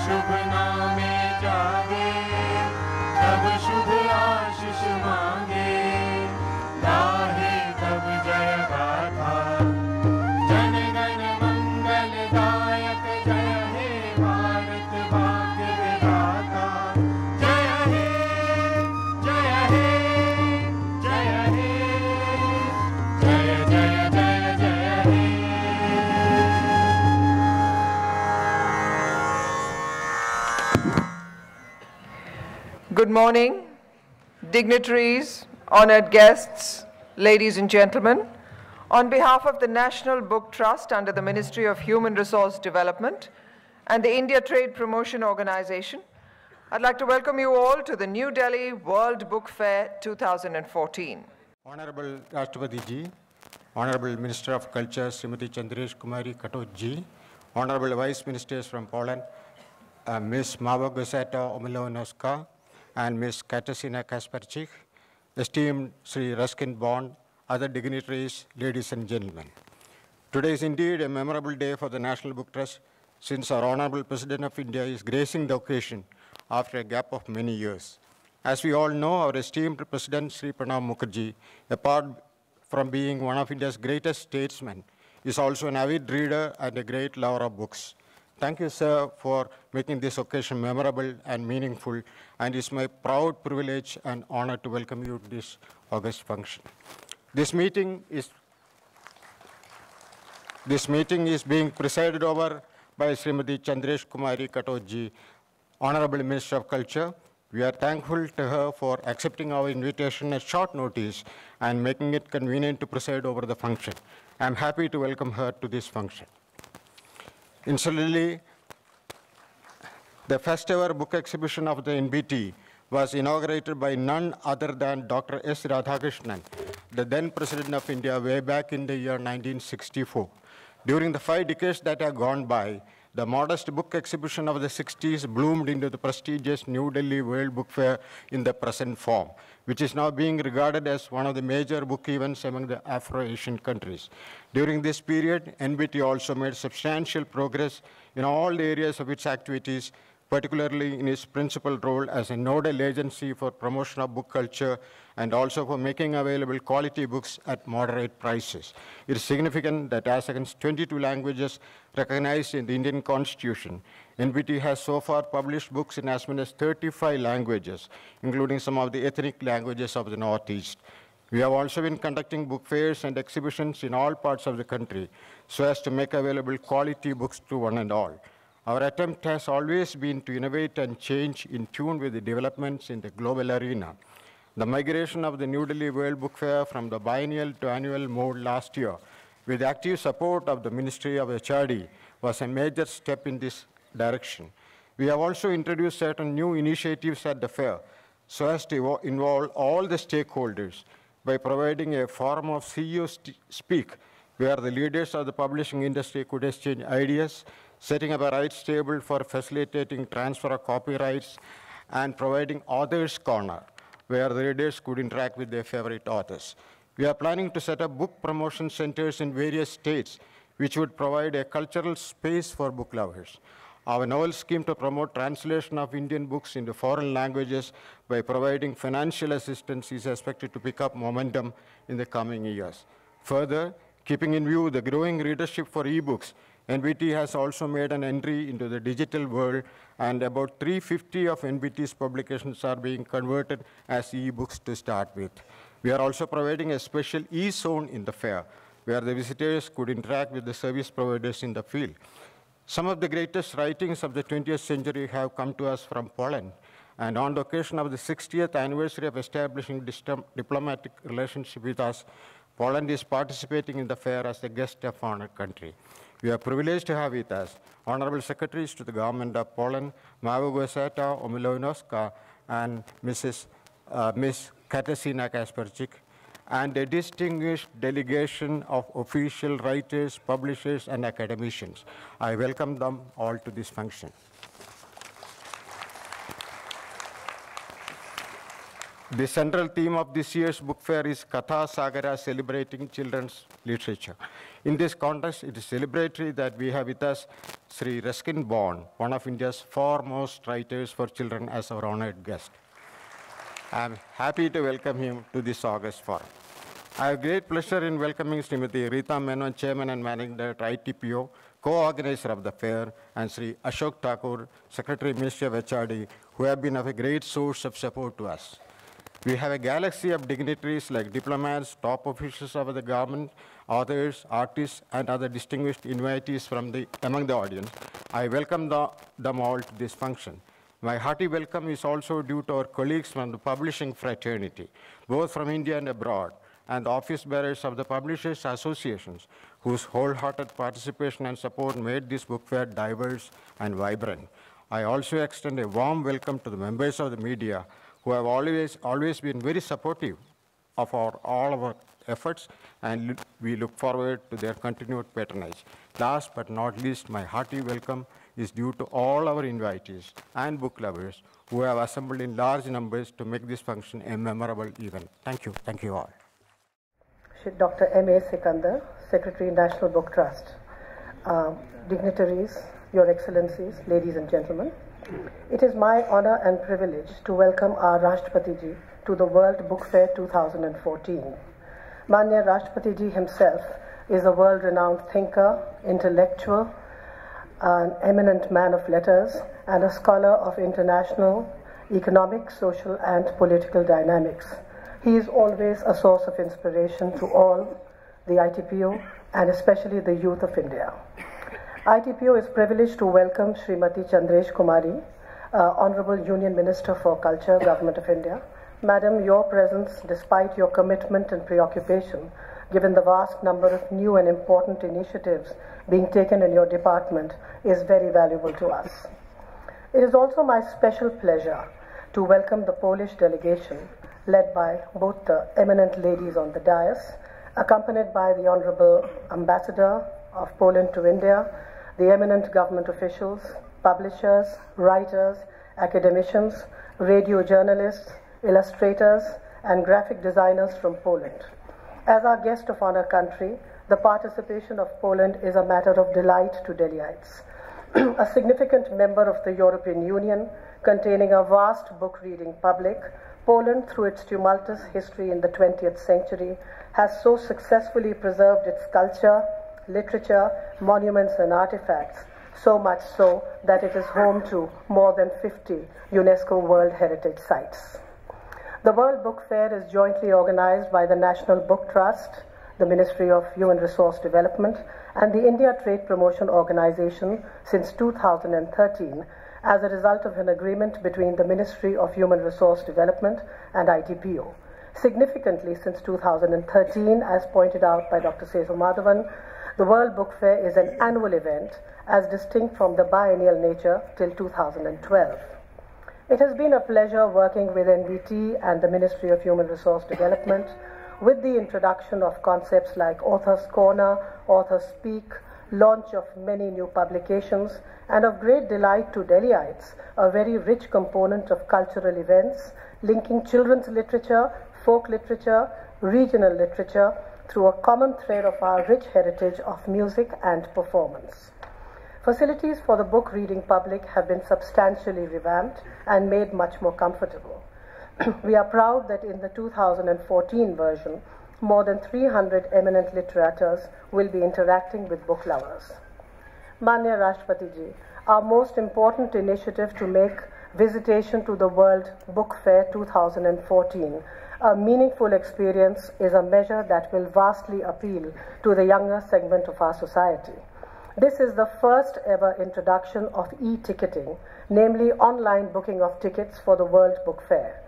शुभ नामे जागे, तब शुभ आशीष मांगे, गाहे तब जय गाथा। जन गण मंगलदायक जय हे भारत भाग्य विधाता। जय हे, जय हे, जय हे, जय जय जय जय हे। Good morning, dignitaries, honored guests, ladies and gentlemen. On behalf of the National Book Trust under the Ministry of Human Resource Development and the India Trade Promotion Organization, I'd like to welcome you all to the New Delhi World Book Fair 2014. Honorable Rashtrapati Ji, Honorable Minister of Culture Srimati Chandresh Kumari Katoj Ji, Honorable Vice Ministers from Poland, Ms. Małgorzata Omilonowska, and Ms. Katarzyna Kasperczyk, esteemed Sri Ruskin Bond, other dignitaries, ladies and gentlemen. Today is indeed a memorable day for the National Book Trust, since our Honorable President of India is gracing the occasion after a gap of many years. As we all know, our esteemed President Sri Pranab Mukherjee, apart from being one of India's greatest statesmen, is also an avid reader and a great lover of books. Thank you, sir, for making this occasion memorable and meaningful, and it's my proud privilege and honor to welcome you to this august function. This meeting is being presided over by Srimati Chandresh Kumari Katoj Ji, Honorable Minister of Culture. We are thankful to her for accepting our invitation at short notice and making it convenient to preside over the function. I'm happy to welcome her to this function. Incidentally, the first ever book exhibition of the NBT was inaugurated by none other than Dr. S. Radhakrishnan, the then President of India, way back in the year 1964. During the 5 decades that have gone by, the modest book exhibition of the 60s bloomed into the prestigious New Delhi World Book Fair in the present form, which is now being regarded as one of the major book events among the Afro-Asian countries. During this period, NBT also made substantial progress in all the areas of its activities, particularly in its principal role as a nodal agency for promotion of book culture and also for making available quality books at moderate prices. It is significant that as against 22 languages recognized in the Indian Constitution, NBT has so far published books in as many as 35 languages, including some of the ethnic languages of the Northeast. We have also been conducting book fairs and exhibitions in all parts of the country so as to make available quality books to one and all. Our attempt has always been to innovate and change in tune with the developments in the global arena. The migration of the New Delhi World Book Fair from the biennial to annual mode last year, with the active support of the Ministry of HRD, was a major step in this direction. We have also introduced certain new initiatives at the fair so as to involve all the stakeholders by providing a forum of CEO Speak, where the leaders of the publishing industry could exchange ideas, setting up a rights table for facilitating transfer of copyrights, and providing Authors Corner, where the readers could interact with their favorite authors. We are planning to set up book promotion centers in various states, which would provide a cultural space for book lovers. Our novel scheme to promote translation of Indian books into foreign languages by providing financial assistance is expected to pick up momentum in the coming years. Further, keeping in view the growing readership for e-books, NBT has also made an entry into the digital world, and about 350 of NBT's publications are being converted as e-books to start with. We are also providing a special e-zone in the fair, where the visitors could interact with the service providers in the field. Some of the greatest writings of the 20th century have come to us from Poland, and on the occasion of the 60th anniversary of establishing diplomatic relationship with us, Poland is participating in the fair as a guest of honor country. We are privileged to have with us Honorable Secretaries to the Government of Poland, Małgorzata Omilonowska and Ms. Katarzyna Kasperczyk, and a distinguished delegation of official writers, publishers, and academicians. I welcome them all to this function. The central theme of this year's book fair is Katha Sagara, celebrating children's literature. In this context, it is celebratory that we have with us Sri Ruskin Bond, one of India's foremost writers for children, as our honored guest. I'm happy to welcome him to this August forum. I have great pleasure in welcoming Srimati Rita Menon, Chairman and Managing Director, ITPO, co-organizer of the fair, and Sri Ashok Thakur, Secretary, Ministry of HRD, who have been of a great source of support to us. We have a galaxy of dignitaries like diplomats, top officials of the government, authors, artists, and other distinguished invitees among the audience. I welcome them all to this function. My hearty welcome is also due to our colleagues from the publishing fraternity, both from India and abroad, and the office bearers of the Publishers Associations, whose wholehearted participation and support made this book fair diverse and vibrant. I also extend a warm welcome to the members of the media, who have always been very supportive of all of our efforts, and we look forward to their continued patronage. Last but not least, my hearty welcome is due to all our invitees and book lovers who have assembled in large numbers to make this function a memorable event. Thank you. Thank you all. Dr. M.A. Sikandar, Secretary, National Book Trust. Dignitaries, Your Excellencies, ladies and gentlemen, it is my honor and privilege to welcome our Rashtrapati Ji to the World Book Fair 2014. Manya Rashtrapati Ji himself is a world-renowned thinker, intellectual, an eminent man of letters, and a scholar of international economic, social, and political dynamics. He is always a source of inspiration to all the ITPO and especially the youth of India. ITPO is privileged to welcome Srimati Chandresh Kumari, Honorable Union Minister for Culture, Government of India. Madam, your presence, despite your commitment and preoccupation, given the vast number of new and important initiatives being taken in your department, is very valuable to us. It is also my special pleasure to welcome the Polish delegation, led by both the eminent ladies on the dais, accompanied by the Honorable Ambassador of Poland to India, the eminent government officials, publishers, writers, academicians, radio journalists, illustrators, and graphic designers from Poland. As our guest of honor country, the participation of Poland is a matter of delight to Delhiites. A significant member of the European Union, containing a vast book-reading public, Poland, through its tumultuous history in the 20th century, has so successfully preserved its culture, literature, monuments, and artifacts, so much so that it is home to more than 50 UNESCO World Heritage Sites. The World Book Fair is jointly organized by the National Book Trust, the Ministry of Human Resource Development, and the India Trade Promotion Organization since 2013, as a result of an agreement between the Ministry of Human Resource Development and ITPO. Significantly, since 2013, as pointed out by Dr. Sesu Madhavan, the World Book Fair is an annual event, as distinct from the biennial nature, till 2012. It has been a pleasure working with NBT and the Ministry of Human Resource Development with the introduction of concepts like Author's Corner, Author Speak, launch of many new publications, and of great delight to Delhiites, a very rich component of cultural events linking children's literature, folk literature, regional literature through a common thread of our rich heritage of music and performance. Facilities for the book reading public have been substantially revamped and made much more comfortable. We are proud that in the 2014 version, more than 300 eminent literators will be interacting with book lovers. Manya Rashtrapati Ji, our most important initiative to make visitation to the World Book Fair 2014 a meaningful experience is a measure that will vastly appeal to the younger segment of our society. This is the first ever introduction of e-ticketing, namely online booking of tickets for the World Book Fair.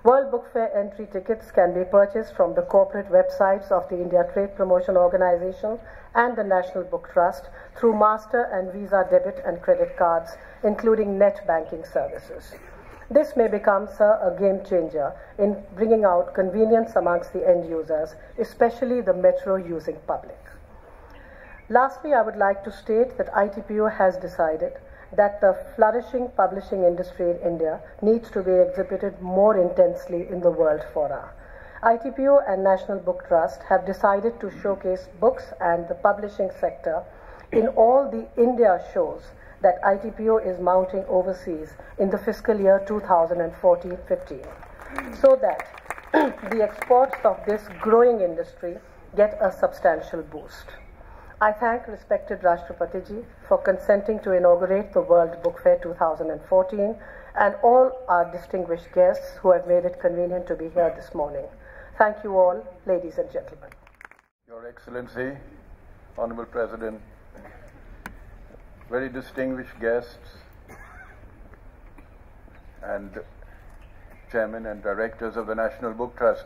World Book Fair entry tickets can be purchased from the corporate websites of the India Trade Promotion Organization and the National Book Trust through Master and Visa debit and credit cards, including net banking services. This may become, sir, a game changer in bringing out convenience amongst the end users, especially the metro using public. Lastly, I would like to state that ITPO has decided that the flourishing publishing industry in India needs to be exhibited more intensely in the world fora. ITPO and National Book Trust have decided to showcase books and the publishing sector in all the India shows that ITPO is mounting overseas in the fiscal year 2014-15, so that the exports of this growing industry get a substantial boost. I thank respected Rashtrapati Ji for consenting to inaugurate the World Book Fair 2014 and all our distinguished guests who have made it convenient to be here this morning. Thank you all, ladies and gentlemen. Your Excellency, Honorable President, very distinguished guests, and Chairman and Directors of the National Book Trust.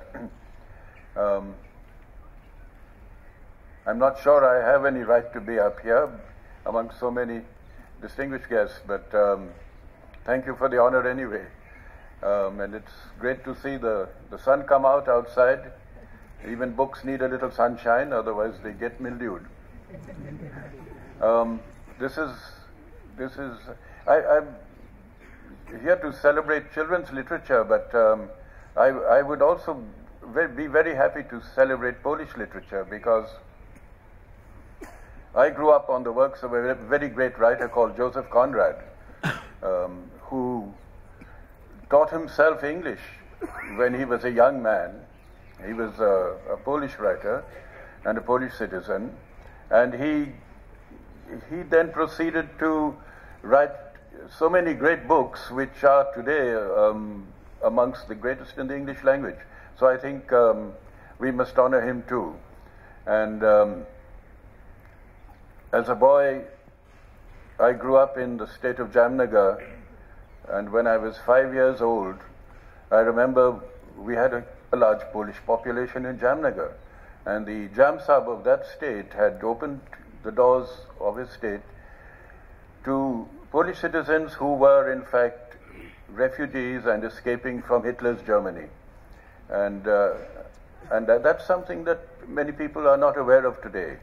I'm not sure I have any right to be up here among so many distinguished guests, but thank you for the honor anyway. And it's great to see the sun come out outside. Even books need a little sunshine, otherwise they get mildewed. I'm here to celebrate children's literature, but I would also be very happy to celebrate Polish literature, because I grew up on the works of a very great writer called Joseph Conrad, who taught himself English when he was a young man. He was a Polish writer and a Polish citizen, and he then proceeded to write so many great books which are today amongst the greatest in the English language. So I think we must honor him too. And as a boy, I grew up in the state of Jamnagar, and when I was 5 years old, I remember we had a large Polish population in Jamnagar, and the Jam Sahib of that state had opened the doors of his state to Polish citizens who were in fact refugees and escaping from Hitler's Germany. And that's something that many people are not aware of today.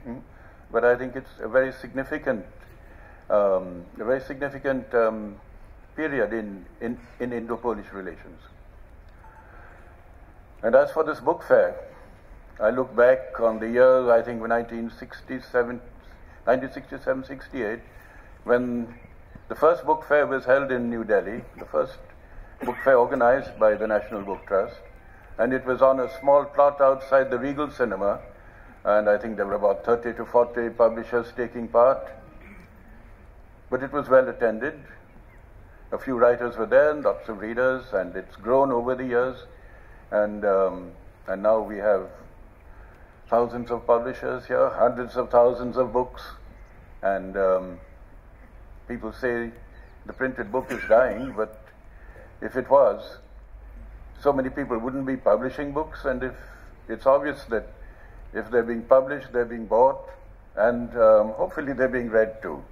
But I think it's a very significant, period in Indo-Polish relations. And as for this book fair, I look back on the year, I think 1967-68, when the first book fair was held in New Delhi, the first book fair organized by the National Book Trust, and it was on a small plot outside the Regal Cinema, and I think there were about 30 to 40 publishers taking part. But it was well attended. A few writers were there, and lots of readers, and it's grown over the years. And now we have thousands of publishers here, hundreds of thousands of books, and people say the printed book is dying, but if it was, so many people wouldn't be publishing books, and if it's obvious that if they're being published, they're being bought, and hopefully they're being read too.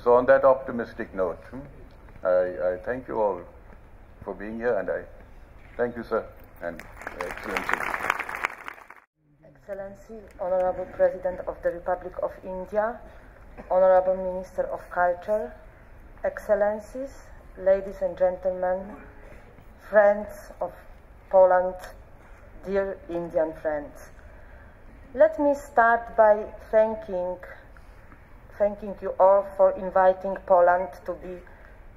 So on that optimistic note, I thank you all for being here, and I thank you, sir, and Excellency. Excellency, Honorable President of the Republic of India, Honorable Minister of Culture, Excellencies, ladies and gentlemen, friends of Poland, dear Indian friends. Let me start by thanking you all for inviting Poland to be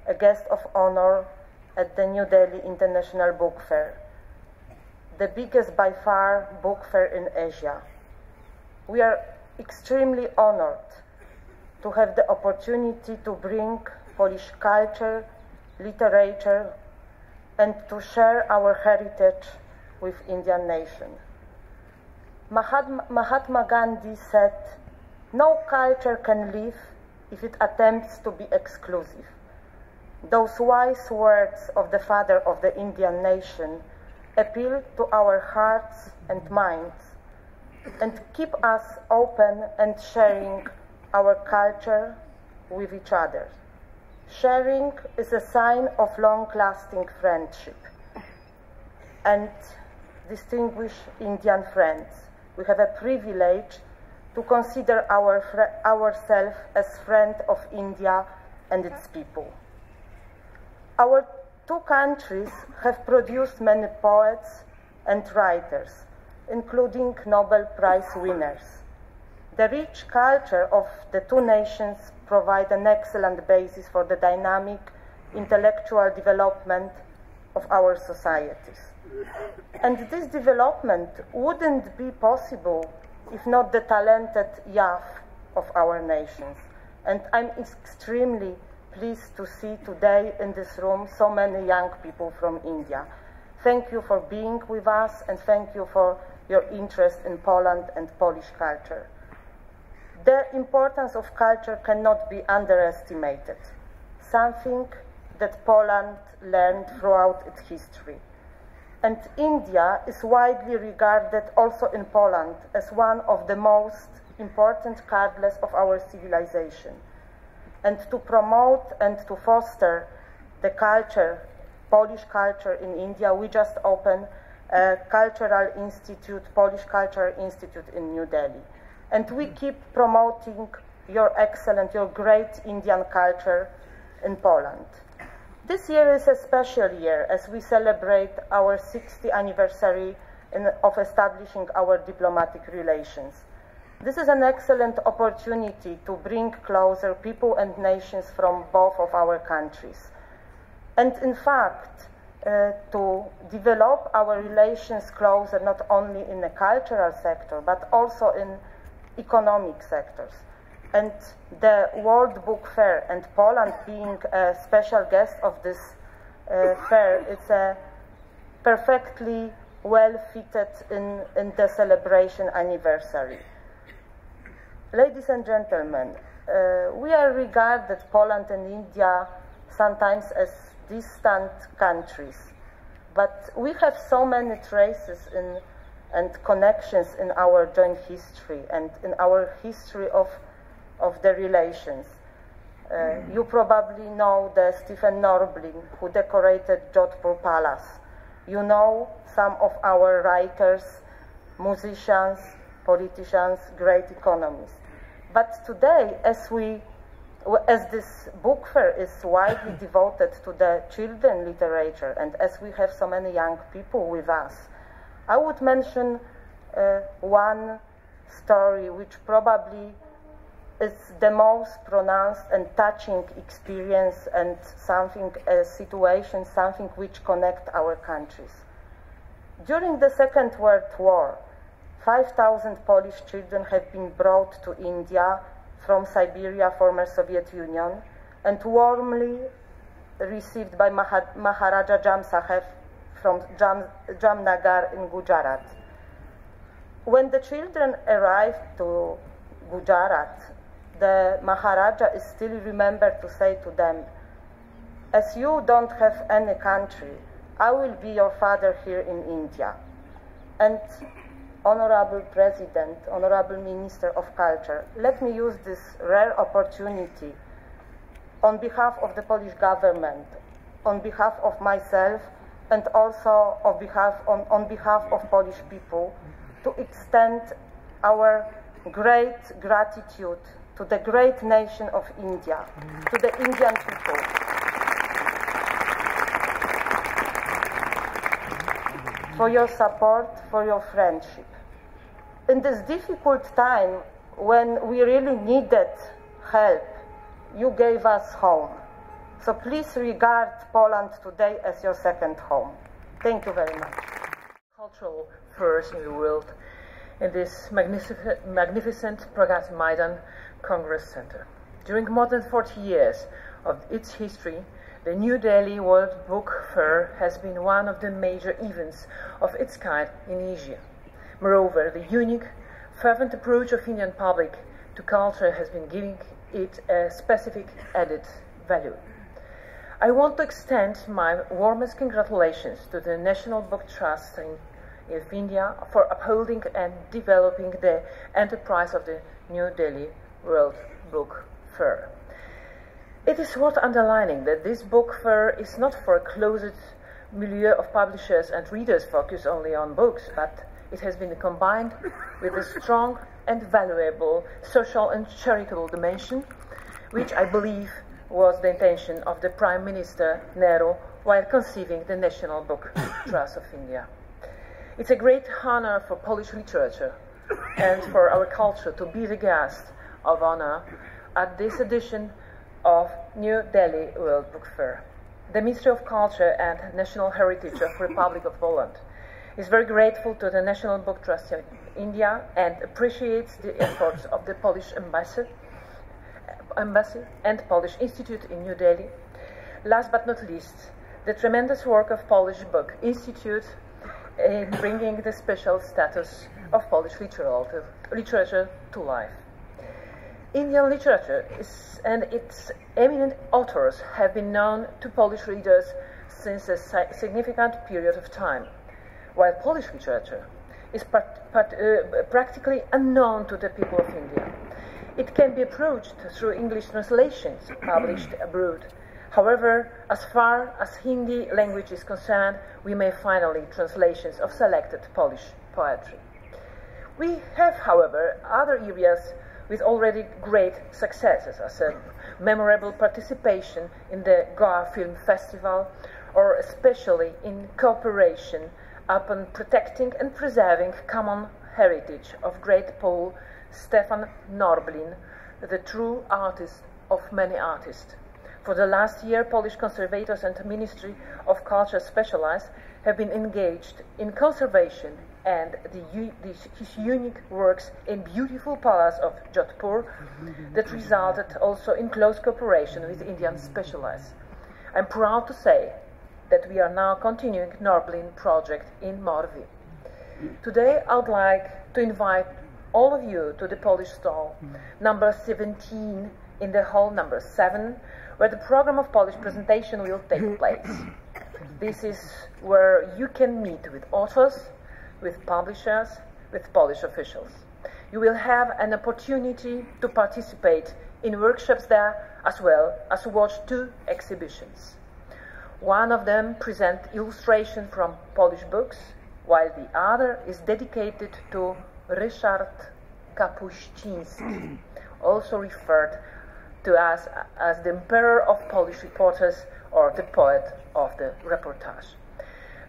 a guest of honor at the New Delhi International Book Fair, the biggest by far book fair in Asia. We are extremely honored to have the opportunity to bring Polish culture, literature, and to share our heritage with Indian nation. Mahatma Gandhi said, "No culture can live if it attempts to be exclusive." Those wise words of the father of the Indian nation appeal to our hearts and minds and keep us open and sharing our culture with each other. Sharing is a sign of long-lasting friendship. And distinguished Indian friends, we have a privilege to consider ourselves as friends of India and its people. Our two countries have produced many poets and writers, including Nobel Prize winners. The rich culture of the two nations provide an excellent basis for the dynamic intellectual development of our societies. And this development wouldn't be possible if not the talented youth of our nations. And I'm extremely pleased to see today in this room so many young people from India. Thank you for being with us, and thank you for your interest in Poland and Polish culture. The importance of culture cannot be underestimated, something that Poland learned throughout its history. And India is widely regarded also in Poland as one of the most important cradles of our civilization. And to promote and to foster the culture, Polish culture in India, we just opened a cultural institute, Polish Cultural Institute in New Delhi. And we keep promoting your excellent, your great Indian culture in Poland. This year is a special year as we celebrate our 60th anniversary of establishing our diplomatic relations. This is an excellent opportunity to bring closer people and nations from both of our countries. And in fact, to develop our relations closer, not only in the cultural sector, but also in economic sectors. And the World Book Fair, and Poland being a special guest of this fair, it's a perfectly well fitted in the celebration anniversary. Ladies and gentlemen, we are regarded, Poland and India, sometimes as distant countries, but we have so many traces and connections in our joint history and in our history of the relations. You probably know the Stephen Norblin, who decorated Jodhpur Palace. You know some of our writers, musicians, politicians, great economists. But today, as this book fair is widely devoted to the children literature, and as we have so many young people with us, I would mention one story which probably is the most pronounced and touching experience, and a situation, something which connects our countries. During the Second World War, 5,000 Polish children have been brought to India from Siberia, former Soviet Union, and warmly received by Maharaja Jam Saheb from Jamnagar in Gujarat. When the children arrived to Gujarat, the Maharaja is still remembered to say to them, "As you don't have any country, I will be your father here in India." And Honorable President, Honorable Minister of Culture, let me use this rare opportunity on behalf of the Polish government, on behalf of myself, and also on behalf of Polish people, to extend our great gratitude to the great nation of India, to the Indian people. For your support, for your friendship. In this difficult time, when we really needed help, you gave us home. So please regard Poland today as your second home. Thank you very much. Cultural fairs in the world in this magnificent Pragat Maidan Congress Center. During more than 40 years of its history, the New Delhi World Book Fair has been one of the major events of its kind in Asia. Moreover, the unique, fervent approach of Indian public to culture has been giving it a specific added value. I want to extend my warmest congratulations to the National Book Trust of India for upholding and developing the enterprise of the New Delhi World Book Fair. It is worth underlining that this book fair is not for a closed milieu of publishers and readers focused only on books, but it has been combined with a strong and valuable social and charitable dimension, which I believe was the intention of the Prime Minister Nehru while conceiving the National Book Trust of India. It's a great honor for Polish literature and for our culture to be the guest of honor at this edition of New Delhi World Book Fair. The Ministry of Culture and National Heritage of Republic of Poland is very grateful to the National Book Trust of India and appreciates the efforts of the Polish Embassy and Polish Institute in New Delhi. Last but not least, the tremendous work of Polish Book Institute in bringing the special status of Polish literature to life. Indian literature and its eminent authors have been known to Polish readers since a significant period of time, while Polish literature is practically unknown to the people of India. It can be approached through English translations published abroad. However, as far as Hindi language is concerned, we may find only translations of selected Polish poetry. We have, however, other areas with already great successes, as a memorable participation in the Goa Film Festival, or especially in cooperation upon protecting and preserving common heritage of great Pole Stefan Norblin, the true artist of many artists. For the last year, Polish conservators and Ministry of Culture specialized have been engaged in conservation and his unique works in beautiful palace of Jodhpur that resulted also in close cooperation with Indian specialists. I'm proud to say that we are now continuing Norblin project in Morvi. Today I would like to invite all of you to the Polish stall, number 17 in the hall number 7, where the program of Polish presentation will take place. This is where you can meet with authors, with publishers, with Polish officials. You will have an opportunity to participate in workshops there, as well as watch 2 exhibitions. One of them presents illustration from Polish books, while the other is dedicated to Ryszard Kapuściński, also referred to us as the Emperor of Polish Reporters or the Poet of the Reportage.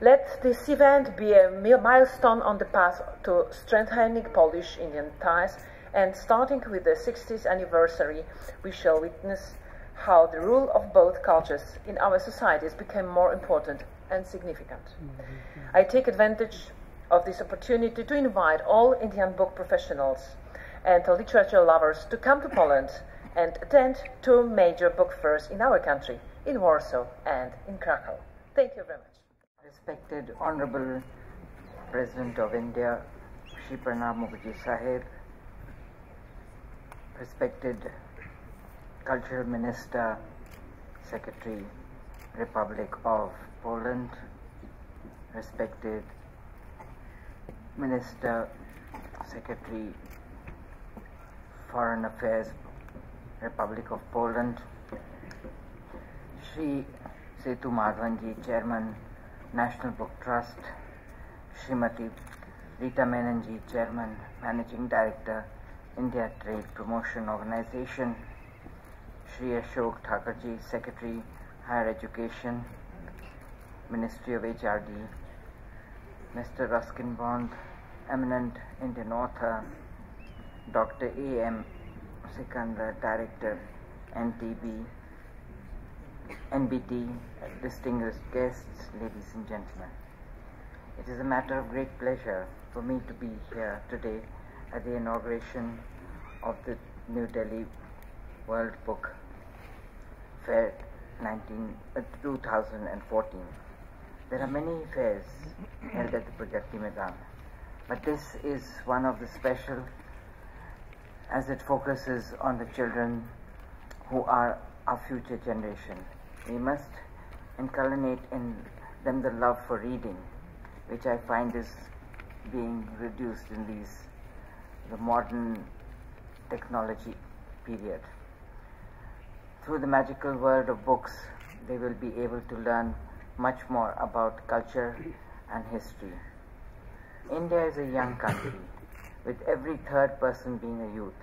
Let this event be a milestone on the path to strengthening Polish-Indian ties, and starting with the 60th anniversary, we shall witness how the rule of both cultures in our societies became more important and significant. I take advantage of this opportunity to invite all Indian book professionals and literature lovers to come to Poland and attend 2 major book fairs in our country, in Warsaw and in Krakow. Thank you very much. Respected Honorable President of India, Shri Pranab Mukherjee Sahib, respected Cultural Minister, Secretary, Republic of Poland, respected Minister, Secretary, Foreign Affairs, Republic of Poland, Shri Setu Madhavanji, Chairman, National Book Trust, Srimati Rita Menonji, Chairman, Managing Director, India Trade Promotion Organization, Shri Ashok Thakurji, Secretary, Higher Education, Ministry of HRD, Mr. Ruskin Bond, eminent Indian author, Dr. A.M. Sikandar, Director, NBT, distinguished guests, ladies and gentlemen. It is a matter of great pleasure for me to be here today at the inauguration of the New Delhi World Book Fair 2014. There are many fairs held at the Pragati Maidan, but this is one of the special, as it focuses on the children who are our future generation. We must inculcate in them the love for reading, which I find is being reduced in the modern technology period. Through the magical world of books, they will be able to learn much more about culture and history. India is a young country, with every 3rd person being a youth.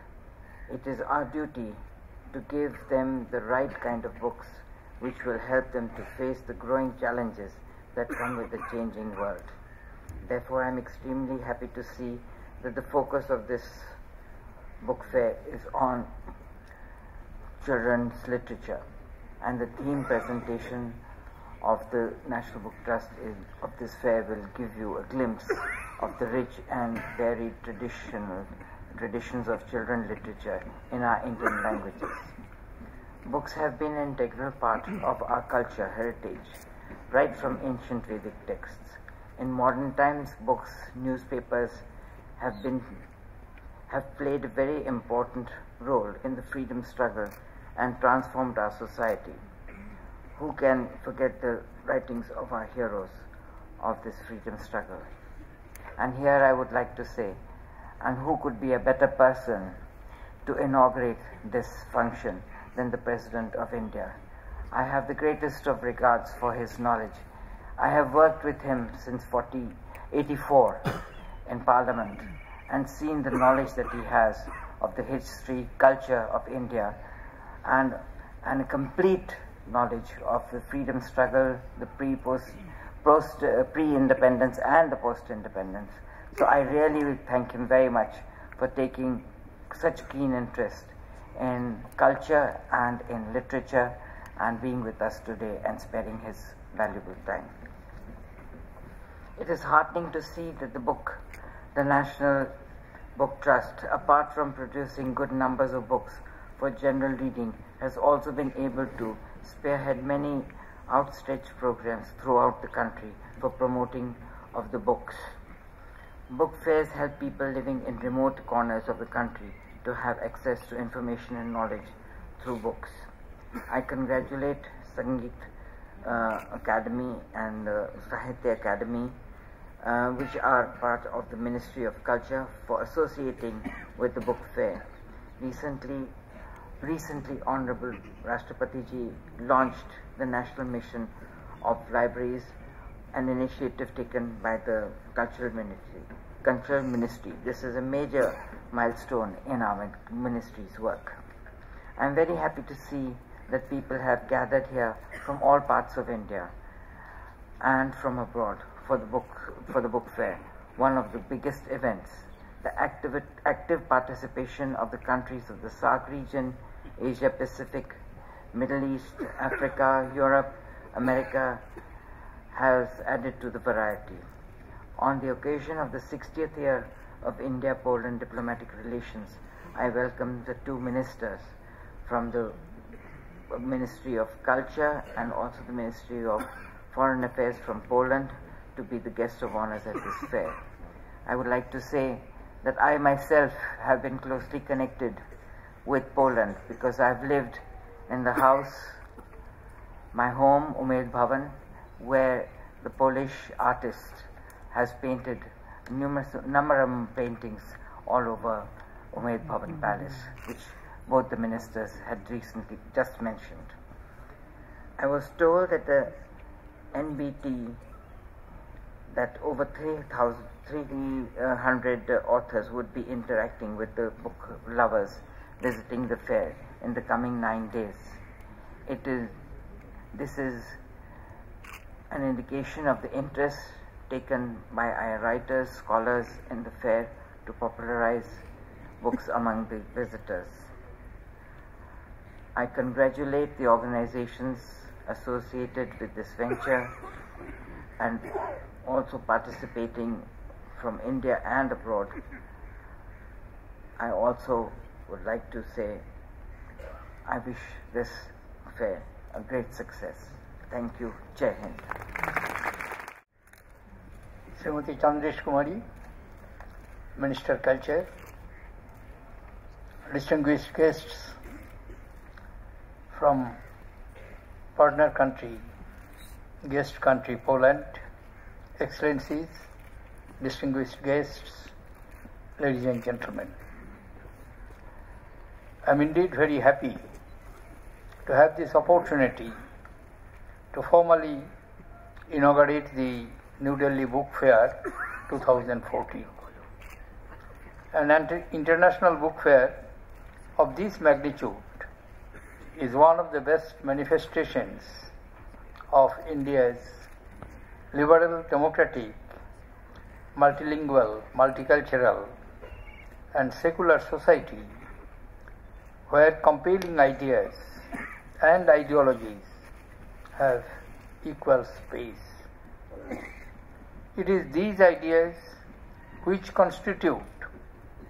It is our duty to give them the right kind of books which will help them to face the growing challenges that come with the changing world. Therefore, I am extremely happy to see that the focus of this book fair is on children's literature, and the theme presentation of the National Book Trust of this fair will give you a glimpse of the rich and varied traditions of children's literature in our Indian languages. Books have been an integral part of our culture heritage, right from ancient Vedic texts. In modern times, books, newspapers have played a very important role in the freedom struggle and transformed our society. Who can forget the writings of our heroes of this freedom struggle? And here I would like to say, and who could be a better person to inaugurate this function than the President of India? I have the greatest of regards for his knowledge. I have worked with him since 1984 in Parliament and seen the knowledge that he has of the history, culture of India, and a complete knowledge of the freedom struggle, the pre-independence and the post-independence. So I really thank him very much for taking such keen interest in culture and in literature and being with us today and sparing his valuable time. It is heartening to see that the National Book Trust, apart from producing good numbers of books for general reading, has also been able to spearhead many outstretched programs throughout the country for promoting of the books. Book fairs help people living in remote corners of the country to have access to information and knowledge through books. I congratulate Sangeet Academy and Sahitya Academy, which are part of the Ministry of Culture, for associating with the book fair. Recently, Honorable Rashtrapati Ji launched the National Mission of Libraries, an initiative taken by the Cultural Ministry. This is a major milestone in our ministry's work. I am very happy to see that people have gathered here from all parts of India and from abroad for the book fair, one of the biggest events. The active participation of the countries of the SAARC region, Asia Pacific, Middle East, Africa, Europe, America has added to the variety. On the occasion of the 60th year of India-Poland diplomatic relations, I welcome the two ministers from the Ministry of Culture and also the Ministry of Foreign Affairs from Poland to be the guest of honors at this fair. I would like to say that I myself have been closely connected with Poland because I've lived in the house, my home, Umed Bhavan, where the Polish artist has painted number of paintings all over Umed Bhavan Palace, which both the ministers had recently just mentioned. I was told that the NBT, that over 300 authors would be interacting with the book lovers visiting the fair in the coming 9 days. This is an indication of the interest taken by our writers, scholars in the fair to popularize books among the visitors. I congratulate the organizations associated with this venture and also participating from India and abroad. I also would like to say I wish this fair a great success. Thank you. Jai Hind. Srimati Chandresh Kumari, Minister Culture, distinguished guests from partner country, guest country Poland, Excellencies, distinguished guests, ladies and gentlemen. I am indeed very happy to have this opportunity to formally inaugurate the New Delhi Book Fair 2014. An international book fair of this magnitude is one of the best manifestations of India's liberal, democratic, multilingual, multicultural and secular society, where compelling ideas and ideologies have equal space. It is these ideas which constitute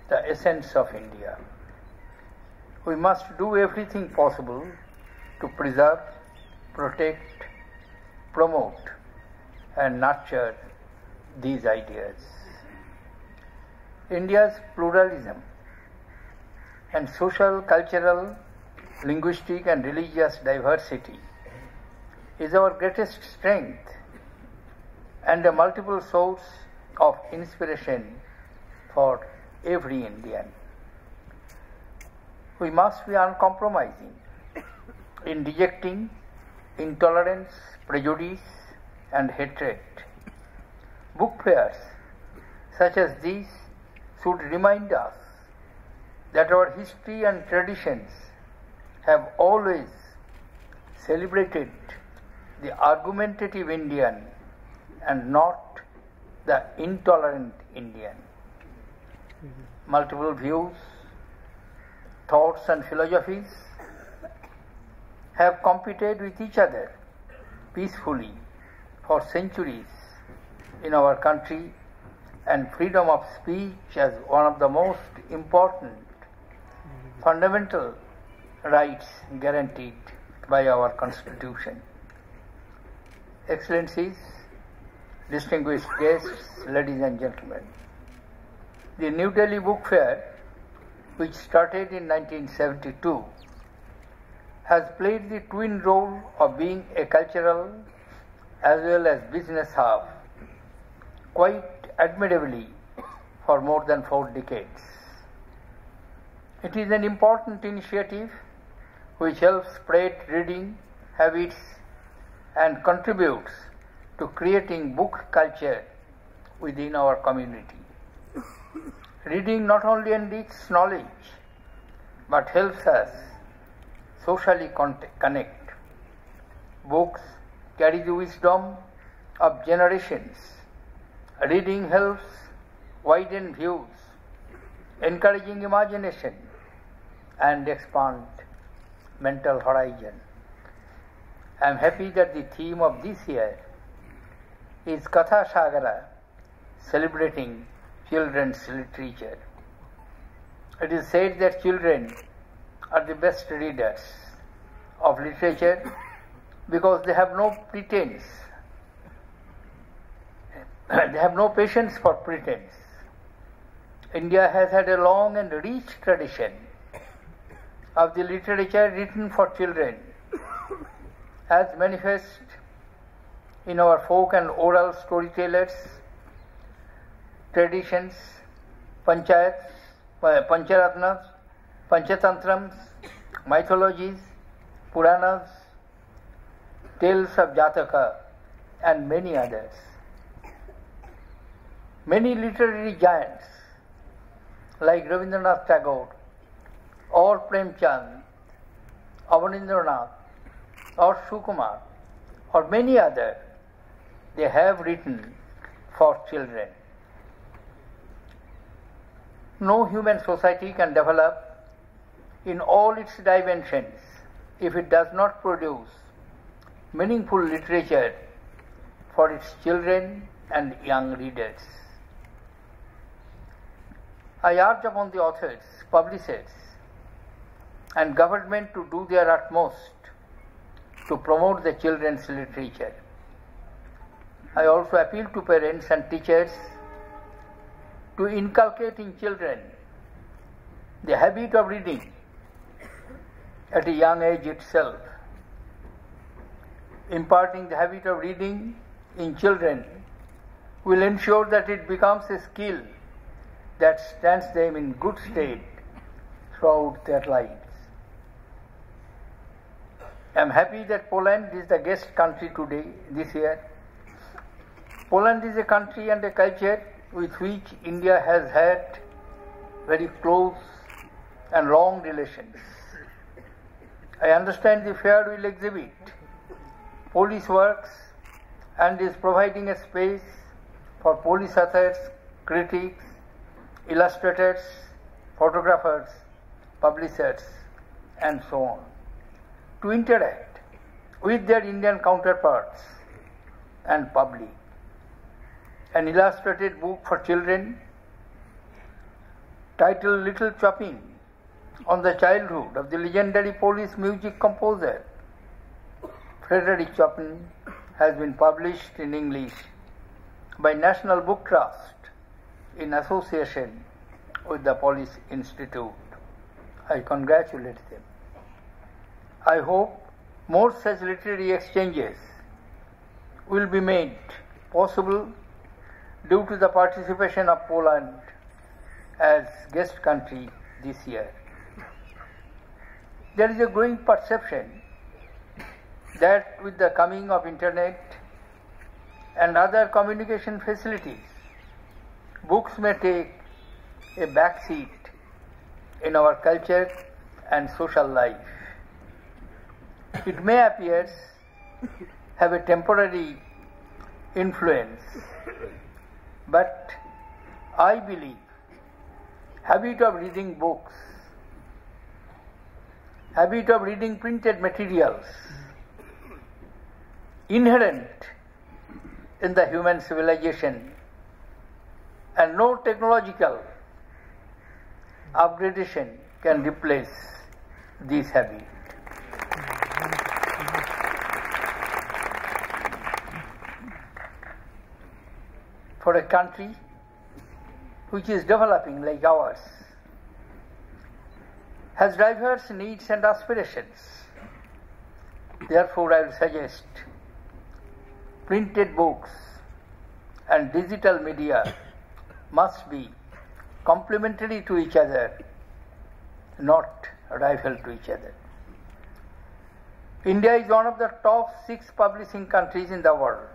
the essence of India. We must do everything possible to preserve, protect, promote, and nurture these ideas. India's pluralism and social, cultural, linguistic, and religious diversity is our greatest strength and a multiple source of inspiration for every Indian. We must be uncompromising in rejecting intolerance, prejudice, and hatred. Book fairs such as these should remind us that our history and traditions have always celebrated the argumentative Indian and not the intolerant Indian. Multiple views, thoughts, and philosophies have competed with each other peacefully for centuries in our country, and freedom of speech as one of the most important fundamental rights guaranteed by our Constitution. Excellencies, distinguished guests, ladies and gentlemen, the New Delhi Book Fair, which started in 1972, has played the twin role of being a cultural as well as business hub quite admirably for more than 4 decades. It is an important initiative which helps spread reading habits and contributes to creating book culture within our community. Reading not only enriches knowledge but helps us socially connect. Books carry the wisdom of generations. Reading helps widen views, encouraging imagination and expand mental horizon. I am happy that the theme of this year is Katha Sagara, celebrating children's literature. It is said that children are the best readers of literature because they have no pretense. They have no patience for pretense. India has had a long and rich tradition of the literature written for children, as manifest in our folk and oral storytellers, traditions, panchayats, pancharatnas, panchatantrams, mythologies, Puranas, tales of Jataka, and many others. Many literary giants like Rabindranath Tagore or Premchand, Avanindranath or Sukumar or many others, they have written for children. No human society can develop in all its dimensions if it does not produce meaningful literature for its children and young readers. I urge upon the authors, publishers, and government to do their utmost to promote the children's literature. I also appeal to parents and teachers to inculcate in children the habit of reading at a young age itself. Imparting the habit of reading in children will ensure that it becomes a skill that stands them in good stead throughout their lives. I am happy that Poland is the guest country today, this year. Poland is a country and a culture with which India has had very close and long relations. I understand the fair will exhibit police works and is providing a space for police authors, critics, illustrators, photographers, publishers, and so on, to interact with their Indian counterparts and public. An illustrated book for children titled Little Chopin on the childhood of the legendary Polish music composer Frederick Chopin has been published in English by National Book Trust in association with the Polish Institute. I congratulate them. I hope more such literary exchanges will be made possible due to the participation of Poland as guest country this year. There is a growing perception that with the coming of internet and other communication facilities, books may take a back seat in our culture and social life. It may appear have a temporary influence, but I believe habit of reading books, habit of reading printed materials, inherent in the human civilization, and no technological upgradation can replace this habit. For a country which is developing like ours, has diverse needs and aspirations, therefore I will suggest printed books and digital media must be complementary to each other, not rival to each other. India is one of the top 6 publishing countries in the world.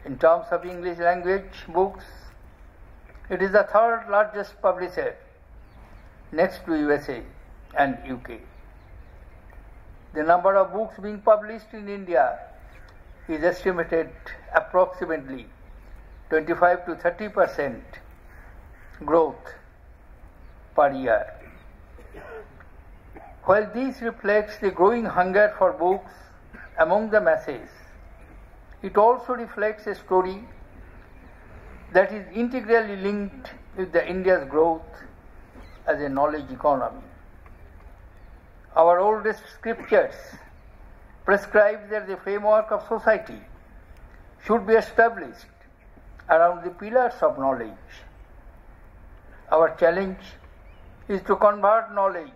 In terms of English language books, it is the 3rd largest publisher next to USA and UK. The number of books being published in India is estimated approximately 25 to 30% growth per year. While this reflects the growing hunger for books among the masses, it also reflects a story that is integrally linked with the India's growth as a knowledge economy. Our oldest scriptures prescribe that the framework of society should be established around the pillars of knowledge. Our challenge is to convert knowledge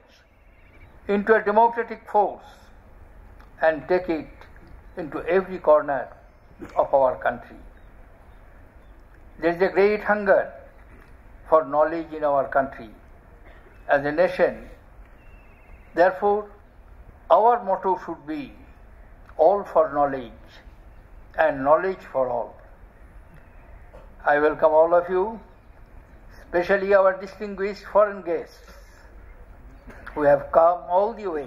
into a democratic force and take it into every corner of our country. There is a great hunger for knowledge in our country as a nation. Therefore, our motto should be all for knowledge and knowledge for all. I welcome all of you, especially our distinguished foreign guests who have come all the way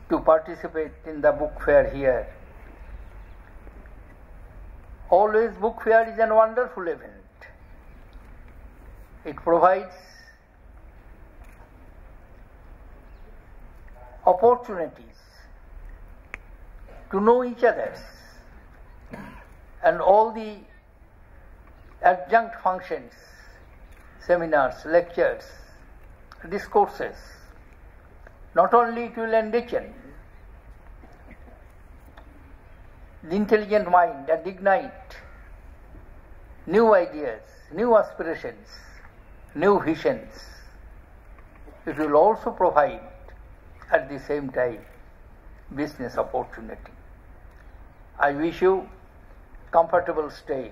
to participate in the book fair here. Always book fair is a wonderful event. It provides opportunities to know each other, and all the adjunct functions, seminars, lectures, discourses, not only it will enrichen the intelligent mind and ignite new ideas, new aspirations, new visions, it will also provide at the same time business opportunity. I wish you comfortable stay,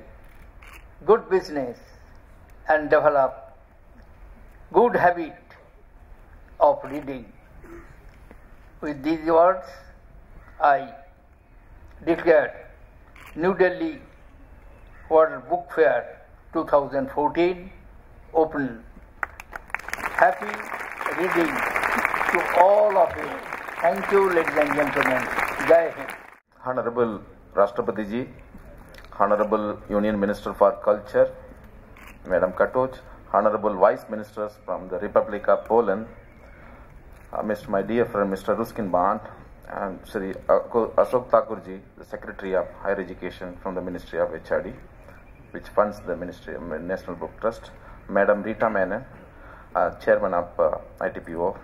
good business, and develop good habit of reading. With these words, I declare New Delhi World Book Fair 2014 open. Happy reading to all of you. Thank you, ladies and gentlemen. Jai Hind. Honorable Rashtrapati Ji, Honorable Union Minister for Culture, Madam Katoch, Honorable Vice Ministers from the Republic of Poland, my dear friend Mr. Ruskin Band, and Sri Ashok Thakurji, the Secretary of Higher Education from the Ministry of HRD, which funds the Ministry of National Book Trust, Madam Rita Menon, Chairman of ITPO,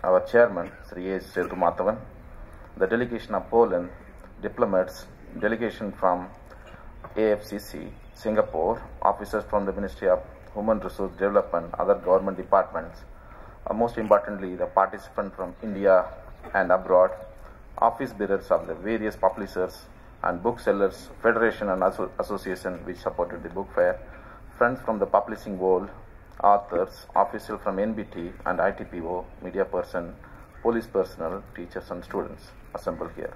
our Chairman, Sri A. Setu Mathavan, the delegation of Poland, diplomats, delegation from AFCC, Singapore, officers from the Ministry of Human Resource Development, other government departments, most importantly, the participants from India and abroad, office bearers of the various publishers and booksellers, federation and association which supported the book fair, friends from the publishing world, authors, officials from NBT and ITPO, media person, police personnel, teachers and students assembled here.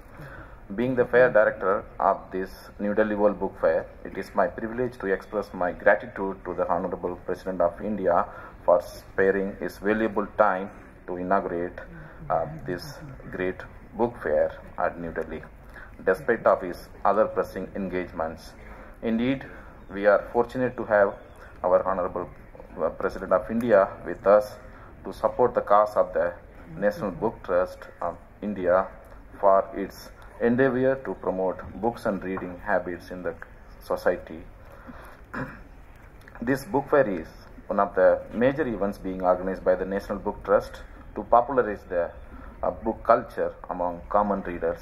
Being the fair director of this New Delhi World Book Fair, it is my privilege to express my gratitude to the Honorable President of India for sparing his valuable time to inaugurate this great book fair at New Delhi, despite of his other pressing engagements. Indeed, we are fortunate to have our Honorable President of India with us to support the cause of the National Book Trust of India for its endeavor to promote books and reading habits in the society. This book fair is one of the major events being organized by the National Book Trust to popularize the book culture among common readers.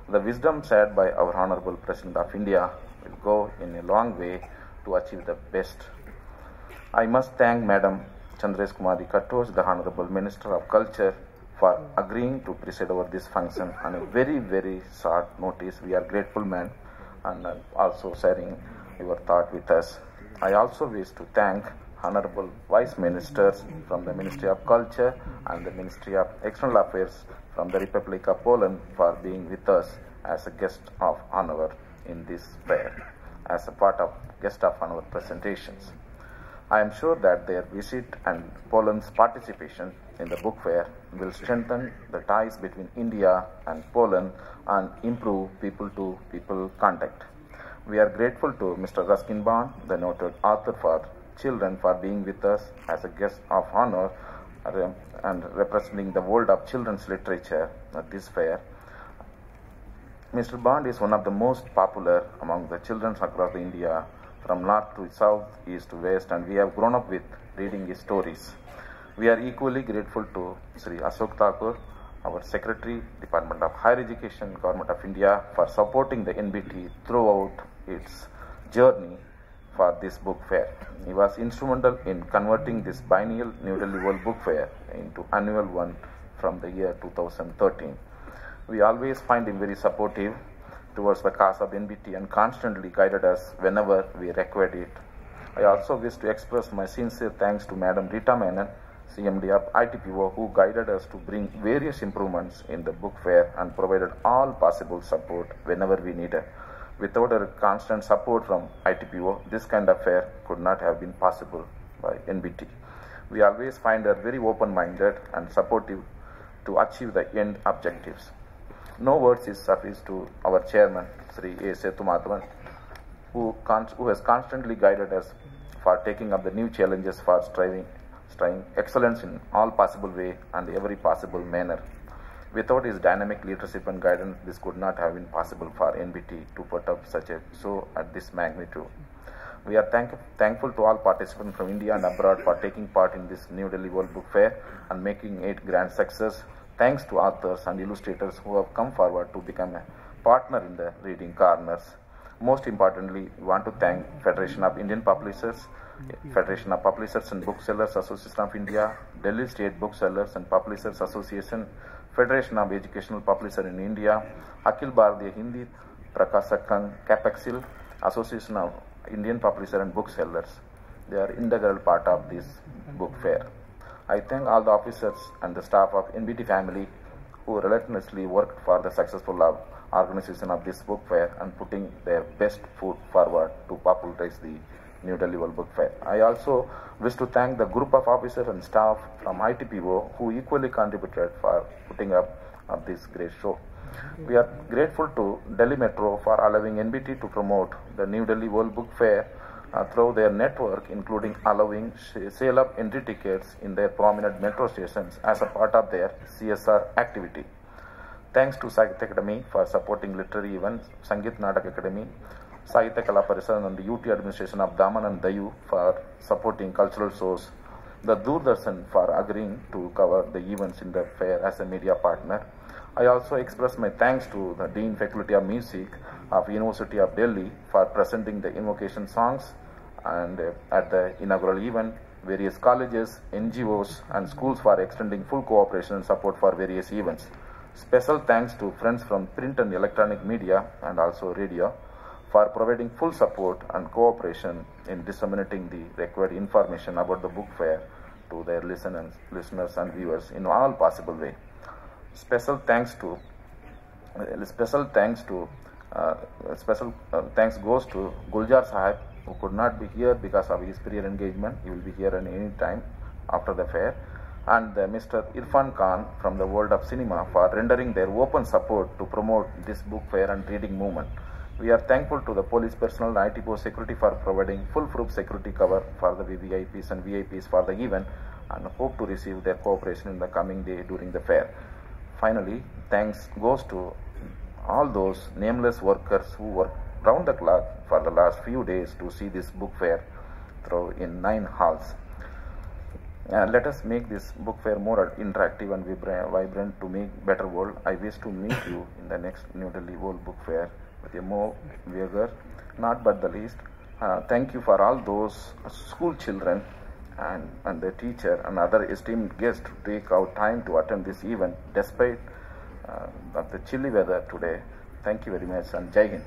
The wisdom shared by our Honorable President of India will go in a long way to achieve the best. I must thank Madam Chandresh Kumari Kattoch, the Honorable Minister of Culture, for agreeing to preside over this function on a very, very short notice. We are grateful, ma'am, and also sharing your thought with us. I also wish to thank Honorable Vice Ministers from the Ministry of Culture and the Ministry of External Affairs from the Republic of Poland for being with us as a guest of honor in this fair, as a part of guest of honor presentations. I am sure that their visit and Poland's participation in the book fair will strengthen the ties between India and Poland and improve people-to-people contact. We are grateful to Mr. Ruskin Band, the noted author for children, for being with us as a guest of honor and representing the world of children's literature at this fair. Mr. Band is one of the most popular among the children across India, from north to south, east to west, and we have grown up with reading his stories. We are equally grateful to Sri Ashok Thakur, our Secretary, Department of Higher Education, Government of India, for supporting the NBT throughout its journey for this book fair. He was instrumental in converting this biennial New Delhi World Book Fair into annual one from the year 2013. We always find him very supportive towards the cause of NBT and constantly guided us whenever we required it. I also wish to express my sincere thanks to Madam Rita Menon, CMD of ITPO, who guided us to bring various improvements in the book fair and provided all possible support whenever we needed. Without her constant support from ITPO, this kind of fair could not have been possible by NBT. We always find her very open-minded and supportive to achieve the end objectives. No words is sufficient to our chairman, Sri A. Setu Mathavan, who has constantly guided us for taking up the new challenges for striving excellence in all possible way and every possible manner. Without his dynamic leadership and guidance, this could not have been possible for NBT to put up such a show at this magnitude. We are thankful to all participants from India and abroad for taking part in this New Delhi World Book Fair and making it grand success. Thanks to authors and illustrators who have come forward to become a partner in the reading corners. Most importantly, we want to thank Federation of Indian Publishers, Federation of Publishers and Booksellers Association of India, Delhi State Booksellers and Publishers Association, Federation of Educational Publishers in India, Akhil Bharatiya Hindi Prakashak Sangh, CAPEXIL, Association of Indian Publishers and Booksellers. They are integral part of this book fair. I thank all the officers and the staff of NBT family who relentlessly worked for the successful organization of this book fair and putting their best foot forward to popularize the New Delhi World Book Fair. I also wish to thank the group of officers and staff from ITPO who equally contributed for putting up this great show. We are grateful to Delhi Metro for allowing NBT to promote the New Delhi World Book Fair through their network, including allowing sale of entry tickets in their prominent metro stations as a part of their CSR activity. Thanks to Sahitya Academy for supporting literary events, Sangeet Natak Academy, Sahitya Kala Parisad and the UT administration of Daman and Dayu for supporting cultural shows, the Doordarshan for agreeing to cover the events in the fair as a media partner. I also express my thanks to the Dean Faculty of Music of University of Delhi for presenting the invocation songs, and at the inaugural event, various colleges, NGOs and schools for extending full cooperation and support for various events. Special thanks to friends from print and electronic media and also radio for providing full support and cooperation in disseminating the required information about the book fair to their listeners and viewers in all possible way. Special thanks goes to Guljar Sahib, who could not be here because of his prior engagement. He will be here at any time after the fair. And Mr. Irfan Khan from the world of cinema for rendering their open support to promote this book fair and reading movement. We are thankful to the police personnel and IT post security for providing full-proof security cover for the VVIPs and VIPs for the event, and hope to receive their cooperation in the coming day during the fair. Finally, thanks goes to all those nameless workers who worked round the clock for the last few days to see this book fair through in 9 halls. Let us make this book fair more interactive and vibrant to make better world. I wish to meet you in the next New Delhi World Book Fair with a more vigor. Not but the least, thank you for all those school children and the teacher and other esteemed guests to take out time to attend this event despite the chilly weather today. Thank you very much and Jai Hind.